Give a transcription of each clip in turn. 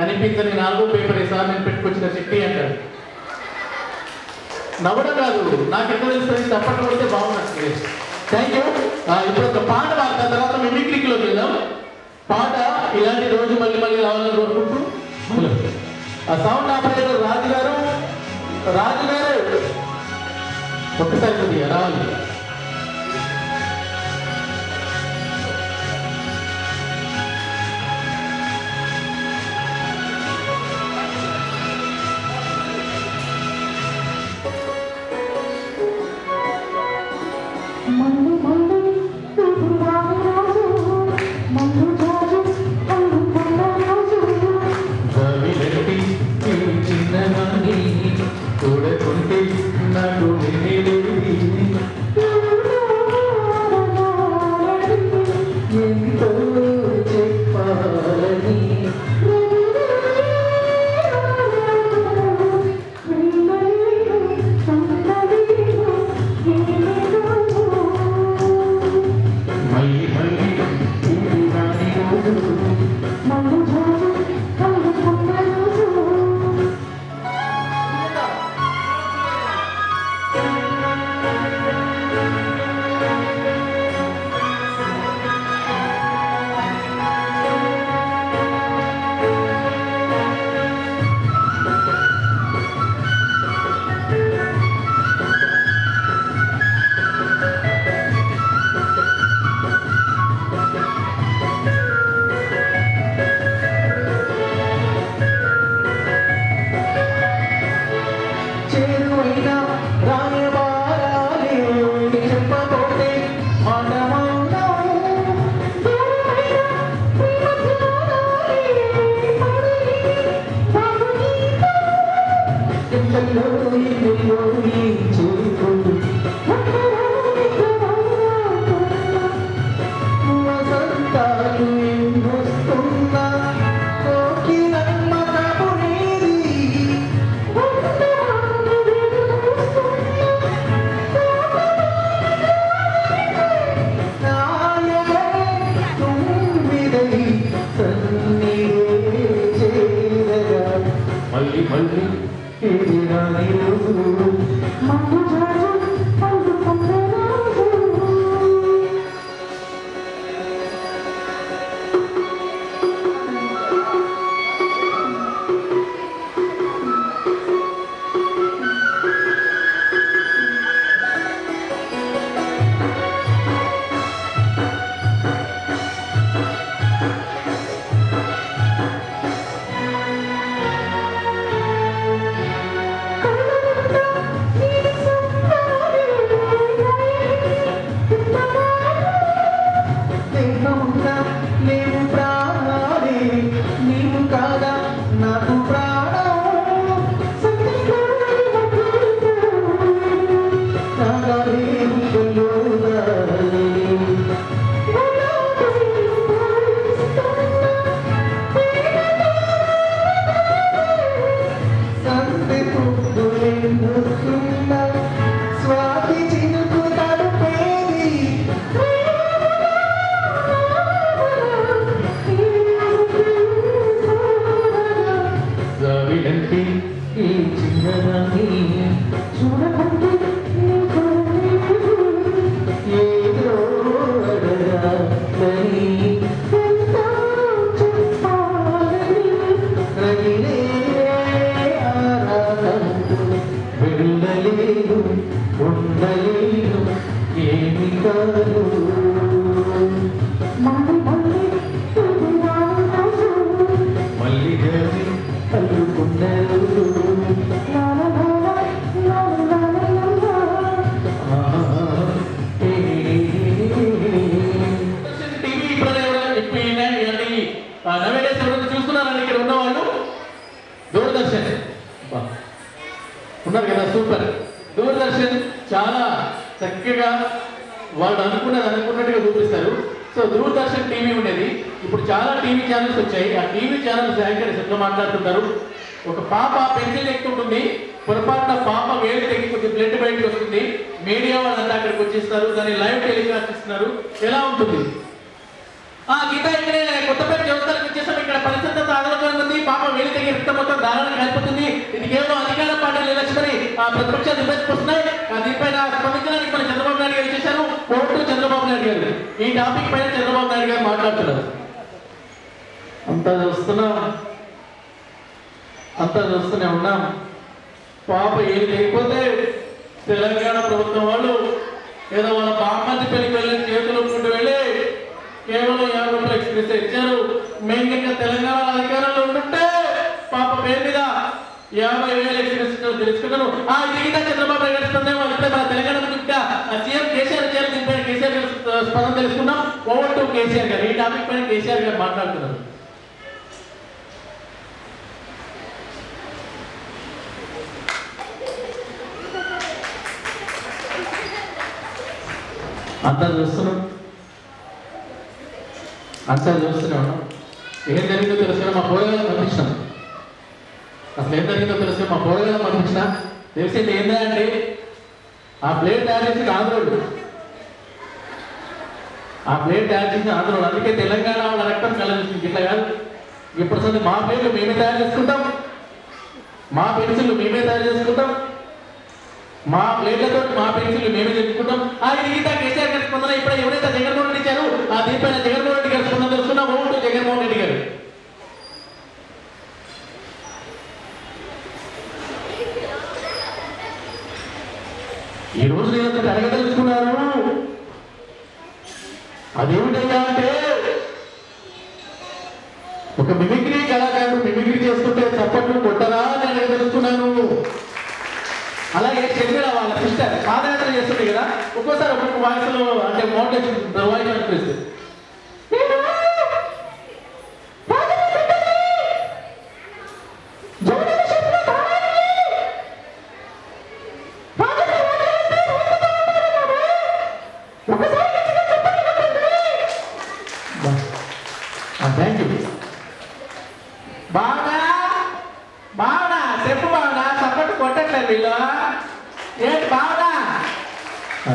కనిపించని 4వ paper sir నేను పెట్టుకొచ్చిన చిట్టి అంటాడు. నవ్వడం కాదు, నాకు ఎక్కడ తెలుస్తుంది, తప్పట్లు పడితే బాగున్నట్టు. Thank you. ఇప్పుడు ఒక పాట పాడతా, తర్వాత మిమిక్రీలోకి వెళ్దాం. పాట ఇలాంటి రోజు మళ్ళీ మళ్ళీ రావాలని కోరుకుంటూ ఆ సౌండ్ ఆపరేటర్ రాజు గారు ఒక్కసారి కొద్దిగా రావాలి. ఉన్నారు కదా, సూపర్. దూరదర్శన్ చాలా చక్కగా వాళ్ళు అనుకున్నట్టుగా చూపిస్తారు. సో దూరదర్శన్ టీవీ ఉండేది, ఇప్పుడు చాలా టీవీ ఛానల్స్ వచ్చాయి. ఆ టీవీ ఛానల్స్ యాంకర్స్ ఎట్లా మాట్లాడుతుంటారు, ఒక పాప పెన్సిల్ ఎక్కుతుంటుంది, పొరపాటున పాప వేలు తెగి కొద్ది బ్లడ్ బయటకు వస్తుంది, మీడియా వాళ్ళంతా అక్కడికి వచ్చేస్తారు, దాన్ని లైవ్ టెలికాస్ట్ ఇస్తున్నారు. ఎలా ఉంటుంది? గీత ఇక్కడే కొత్తపేట వ్యవస్థలకు వచ్చేసాం, ఇక్కడ పరిస్థితి ఆదరణ ఉంది, పాప జీవితం మొత్తం దారుణంగా అయిపోతుంది. ఇది కేవలం అధికార పార్టీల ఎలక్షన్ అని ప్రతిపక్షాలు నిర్వహిస్తున్నాయి. దీనిపైన స్పందించడానికి మన చంద్రబాబు నాయుడు గారు చేశారు. కోర్టు చంద్రబాబు నాయుడు గారు ఈ టాపిక్ పైన చంద్రబాబు నాయుడు గారు మాట్లాడుతున్నారు. అంతా చూస్తూనే ఉన్నాం. పాప ఏది లేకపోతే తెలంగాణ ప్రభుత్వం వాళ్ళు ఏదో వాళ్ళ బామ్మది పెళ్లికి వెళ్ళి చేతులు ఒప్పుకుంటూ వెళ్ళి కేవలం 50 రూపాయలు ఎక్స్ప్రెస్ ఇచ్చారు. మేము ఇంకా తెలంగాణ అధికారంలో ఉంటుంటే పాప పేరు మీద 50,000 ఎక్స్ప్రెస్ తెలుసుకున్నాను. ఇది చంద్రబాబు నాయుడు గారి స్పందన. ఇప్పుడే మన తెలంగాణ సీఎం కేసీఆర్ గారు దీనిపైన కేసీఆర్ గారు స్పందన తెలుసుకున్నాం. ఓవర్ టు కేసీఆర్ గారు. ఈ టాపిక్ పైన కేసీఆర్ గారు మాట్లాడుతున్నారు. అంతా చూస్తూనే ఉన్నాం. ఏం జరిగిందో తెలుసు. మా పోరగాలను పంపించినాం. అసలు ఏం జరిగిందో తెలుసు. మా పోరగాలను పంపించిన తెలిసింది ఏంటంటే ఆ ప్లేట్ తయారు చేసి ఆంధ్రోడు. అందుకే తెలంగాణ వాళ్ళ రక్తం కలగజేసింది. ఇట్లా కాదు. ఇప్పుడు మా ప్లేట్లు మేమే తయారు చేసుకుంటాం, మా పెన్సిళ్ళు మేమే తయారు చేసుకుంటాం, మా ప్లేట్లతో మా పెన్సిల్ మేమే తెచ్చుకుంటాం. గీత కేసీఆర్ గారి స్పందన. ఇప్పుడు ఎవరైతే జగన్మోహన్ రెడ్డి ఇచ్చారు దీనిపైన జగన్మోహన్ రెడ్డి గారి స్పందన తెలుసుకున్నాం. ఓటు జగన్మోహన్ రెడ్డి గారు. ఈ రోజు నేను ఒకటి అడగదలుచుకున్నాను. అదేమిటయ్యా అంటే ఒక మిమిక్రీ కళాకారుడు మిమిక్రీ చేసుకుంటే చప్పట్లు కొట్టరా అని అడగదలుచుకున్నాను. అలాగే షర్మిల వాళ్ళ సిస్టర్ పాదయాత్ర చేస్తుంది కదా, ఒక్కోసారి ఒక్కొక్క వాయిస్లో అంటే మోటివేషన్ వాయిస్ అనిపిస్తుంది. Thank you. బాగా చెప్పు బాగా సపోర్ట్ కొట్టట్లేదు వీళ్ళు. ఏంటి బాగా?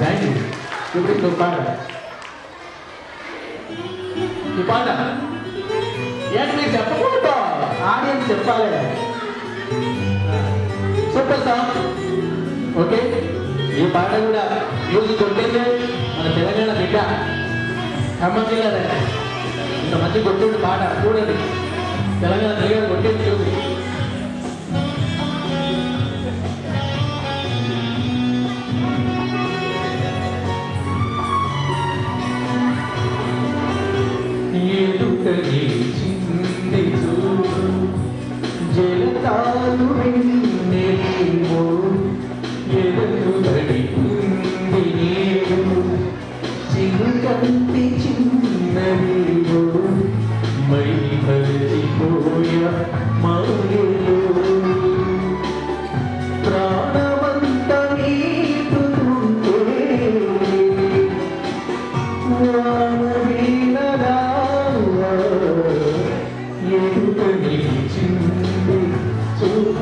Thank you. ఇప్పుడు పాట ఈ పాట ఏంటి మీరు చెప్పకూడదు, ఆడియన్స్ చెప్పాలి. Super song. ఓకే, ఈ పాట కూడా యూజ్ కొట్టింది మన తెలంగాణ బిడ్డ ఖమ్మం జిల్లా. ఇంత మంచి కొట్టింది పాట చూడండి. తెలంగాణ తెలంగాణ కొట్టింది చూసి చింది చూడు జలతాలు వెన్నెలేమో ఎదురు గడిపింది నీరు చిరుకంటి చిన్నవేమో మై మరిచిపోయ మౌలిలో ప్రాణమంత నీపుతుంటే వానవీనరా ఎదుట నిలిచింది చూడు.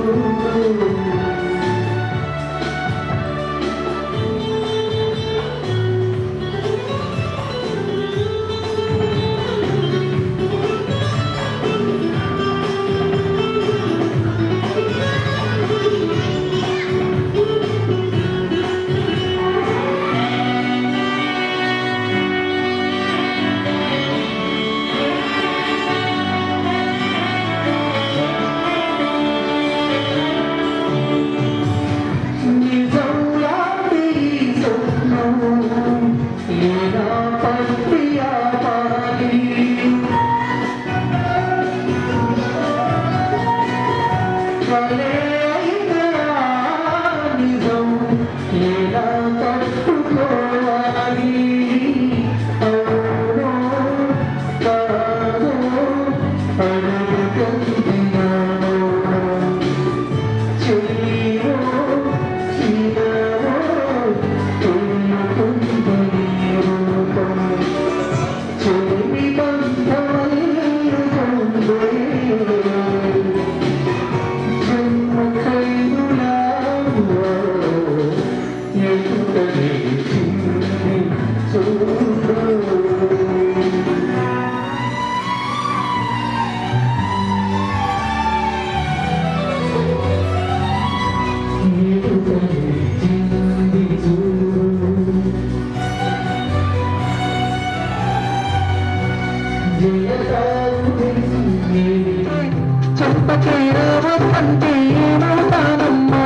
చెంతకే రావద్దంటే ఏమవుతానమ్మా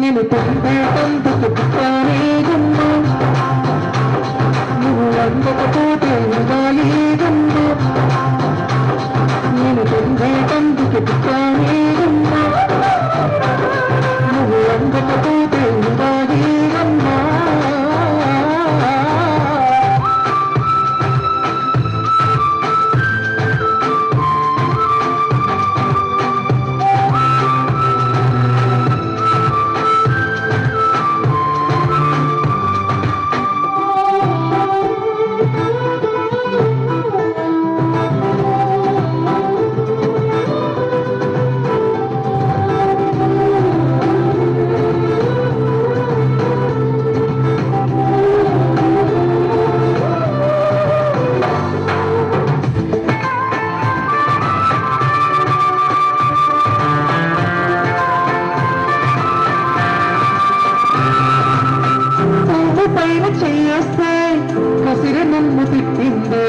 నేను పొందేటందుకు పుట్టానే గుమ్మా నువ్వు అందకపోతే ఉండాలి గుమ్మా నేను పొందేటందుకు పుట్టానే గుమ్మా నువ్వు అందకపోతే ఉండాలి గుమ్మా పైన చేస్తే కసిరి నన్ను తిట్టిందే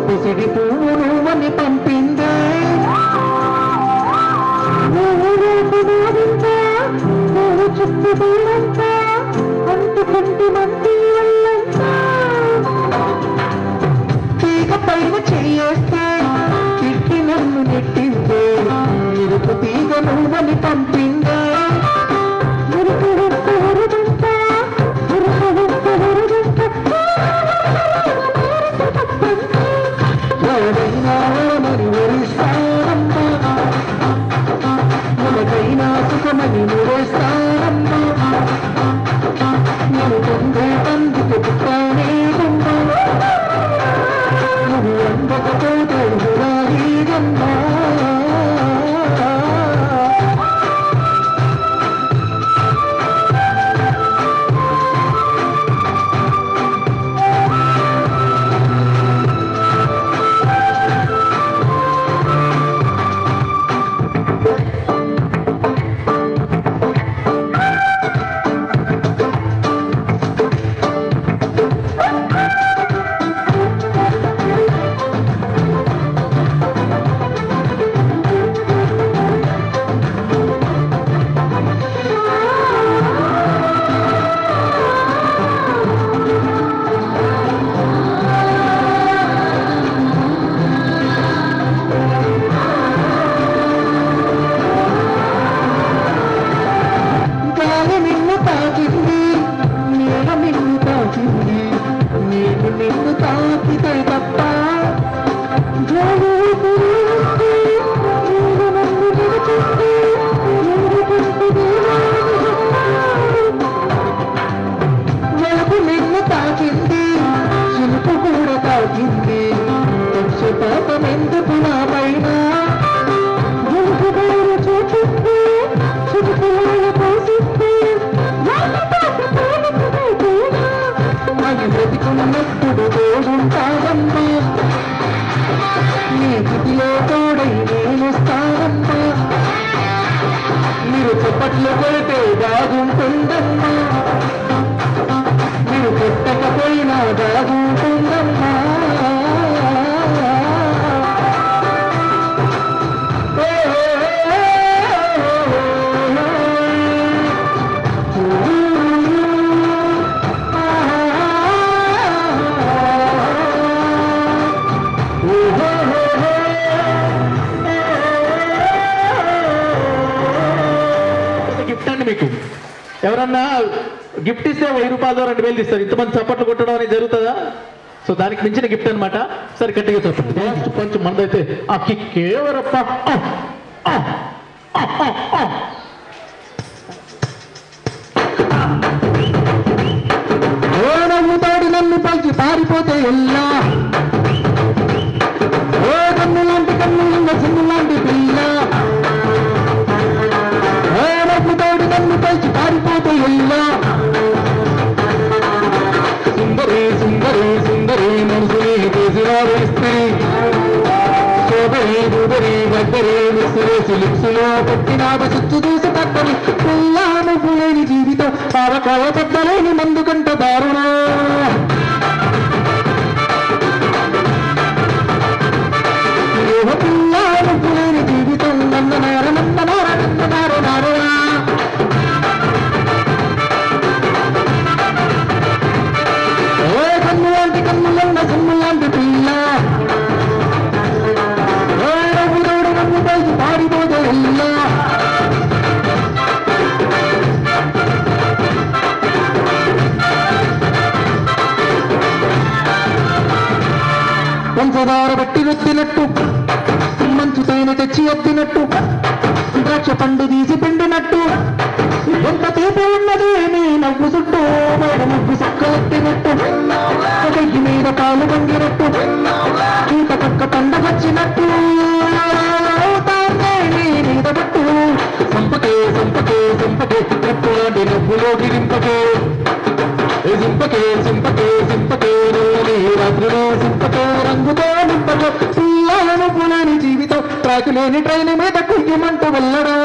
కుసిడి పువ్వు నువ్వని పంపిందే నువ్వు చుట్టూ అంటుకుంటూ మంది తీగ పైన చేస్తే తిట్టి నన్ను నెట్టిందే ఇరుకు తీగ నువ్వని పంపిందే సుఖమని మురేస్తానమ్మా నేను పొందేటందుకు పుట్టానే గుమ్మా నువ్వు అందకపోతే ఉండాలి గుమ్మా బ్రతికున్నప్పుడు తోడుంటావమ్మా నీ స్థితిలో తోడై నేనొస్తానమ్మా మీరు చప్పట్లు కొడితే బాగుంటుందమ్మా మీరు కొట్టకపోయినా బాగుంటుందమ్మా మీకు ఎవరన్నా గిఫ్ట్ ఇస్తే 1000 రూపాయలు 2000 ఇస్తారు. ఇంతమంది చప్పట్లు కొట్టడం అనేది జరుగుతుందా? సో దానికి మించిన గిఫ్ట్ అనమాట. సరే గట్టిగా చెప్పండి కొంచెం మందైతే ఆ కిక్ ఎవరప్ప నవ్వుతాడు నన్ను పలిచి పారిపోతే ఎల్లా ఓ కన్ను లాంటి కన్ను చిన్ను లాంటి పిల్ల నవ్వుతాడు నన్ను పలిచి పారిపోతే ఎల్లా సుందరి సుందరి సుందరి మనసుని చేసినారు ఇస్త్రీ సోదరి దూదరి గద్దరి విసిరేసి లిప్సులో పెట్టినాక చుచ్చు చూసి తక్కని పుల్లా నువ్వు లేని జీవితం పావకాయ పెద్దలేని మందు కంట దారుణా పుల్లా నువ్వు లేని తేనె తెచ్చి ఎత్తినట్టు ద్రాక్ష పండు తీసి పిండినట్టు ఎంత తీపి ఉన్నది నీ నవ్వు చుట్టూ వేడు ముగ్గు సొక్కలెత్తినట్టు ఒకటి మీద కాలు వంగినట్టు ఈత పక్క పండ వచ్చినట్టు తానే నీ మీద పట్టు సంపకే సంపకే సంపకే రెప్పులాంటి నవ్వులో గిరింపకే సింపకే సింపకే సింపకే నూనె రాత్రిలో సింపకే రంగుతో నింపకే పిల్లలను పులేని జీవితం ట్రాక్ లేని ట్రైన్ మీద కుయ్యమంటూ వెళ్ళడా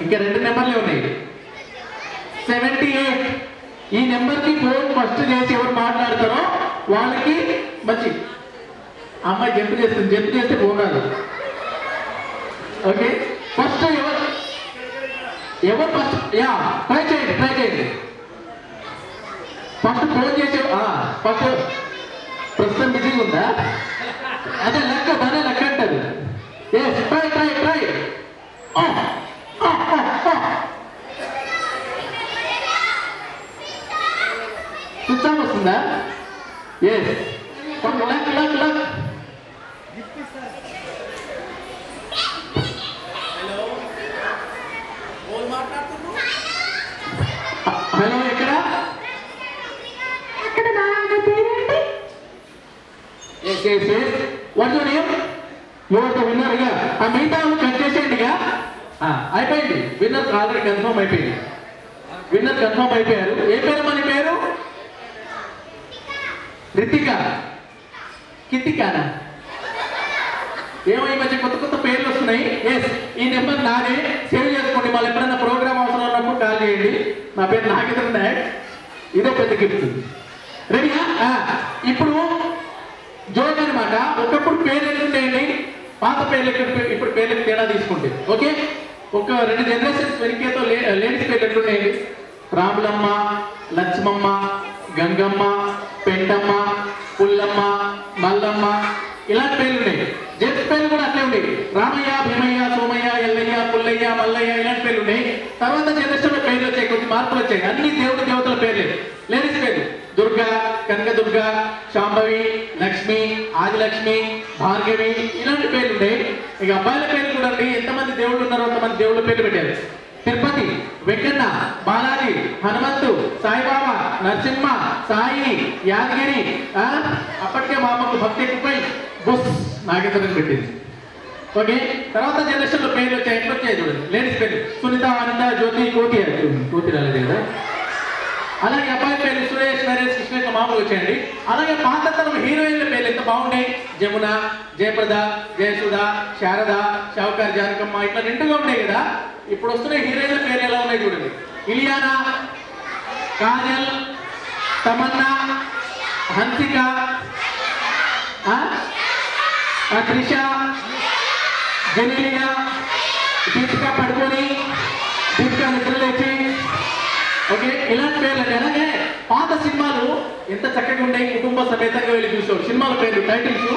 ఇంకా 2 నెంబర్లే ఉన్నాయి 78 ఈ నెంబర్కి ఫోన్ ఫస్ట్ చేసి ఎవరు మాట్లాడతారో వాళ్ళకి మంచి అమ్మాయి జంప్ చేస్తే ఫోన్ రాదు ఓకే ఫస్ట్ ఎవరు ఫస్ట్ ట్రై చేయండి ఫస్ట్ ఫోన్ చేసే ఫస్ట్ ప్రస్తుతం బిజీగా ఉందా అదే లెక్క అంటారు ట్రై స్విచ్ ఆఫ్ వస్తుందా లక్ హలో ఎక్కడ వాట్ యువర్ నేమ్ యువర్ విన్నర్గా ఆ మిగతా కట్ చేసేయండిగా అయిపోయింది విన్నర్ ఆల్రెడీ కన్ఫర్మ్ అయిపోయింది విన్నర్ కన్ఫర్మ్ అయిపోయారు ఏ పేరు మన పేరు రితిక కితికానా ఏమో ఈ మధ్య కొత్త పేర్లు వస్తున్నాయి ఈ నెంబర్ నాదే సేవ్ చేసుకోండి మళ్ళీ ఎప్పుడైనా ప్రోగ్రామ్ అవసరం ఉన్నప్పుడు కాల్ చేయండి నా పేరు నాగేంద్ర నాయక్ ఇదే పెద్ద గిఫ్ట్ రెడీయా ఇప్పుడు జోక్ అనమాట ఒకప్పుడు పేర్లు ఎట్లుంటాయండి పాత పేర్లు ఇప్పుడు పేర్లకు తేడా తీసుకుంటే ఓకే ఒక 2 జనరేషన్స్ వెనకేతో లేడీస్ పేర్లు ఎట్లున్నాయండి రాములమ్మ లక్ష్మమ్మ గంగమ్మ పెంటమ్మ పుల్లమ్మ మల్లమ్మ ఇలాంటి పేర్లు ఉన్నాయి జెంట్స్ పేర్లు కూడా అట్లే ఉండేవి రామయ్య భీమయ్య సోమయ్య ఎల్లయ్య పుల్లయ్య మల్లయ్య ఇలాంటి పేర్లు ఉన్నాయి తర్వాత జనరేషన్లో పేర్లు వచ్చాయి కొద్ది మార్పులు వచ్చాయి అన్ని దేవతల పేర్లే లేడీస్ పేర్లు దుర్గా కనకదుర్గ శాంభవి లక్ష్మి ఆదిలక్ష్మి భార్గవి ఇలాంటి పేర్లు ఉన్నాయి ఇక అబ్బాయిల పేర్లు కూడా ఎంతమంది దేవుళ్ళు ఉన్నారో అంతమంది దేవుళ్ళ పేర్లు పెట్టారు తిరుపతి వెంకన్న బాలాజీ హనుమంతు సాయిబాబా నరసింహ సాయి యాదగిరి అప్పటికే మా అమ్మకు భక్తి ఎక్కువై బుస్ నాగేంద్రని పెట్టింది ఓకే తర్వాత జనరేషన్లో పేర్లు వచ్చాయి ఎట్లా వచ్చాయి చూడండి లేడీస్ పేర్లు సునీత ఆనంద జ్యోతి కోతి రాలేదు కదా అలాగే అబ్బాయి పేర్లు సురేష్ నరేష్ కృష్ణ మామూలు వచ్చాయండి అలాగే పాతతరం హీరోయిన్ల పేర్లు ఎంత బాగున్నాయి జమున జయప్రద జయసుధ శారద షావుకార్ జానకమ్మ ఇట్లా నిండుగా ఉన్నాయి కదా ఇప్పుడు వస్తున్న హీరోయిన్ల పేర్లు ఎలా ఉన్నాయి చూడండి ఇలియానా కాజల్ తమన్నా హన్సిక త్రిష జెనీలియా దీపికా పడుకొని దీపికా నిద్రలేచి ఓకే ఇలాంటి పేర్లు అలాగే పాత సినిమాలు ఎంత చక్కగా ఉన్నాయి కుటుంబ సమేతంగా వెళ్ళి చూసాం సినిమాల పేర్లు టైటిల్స్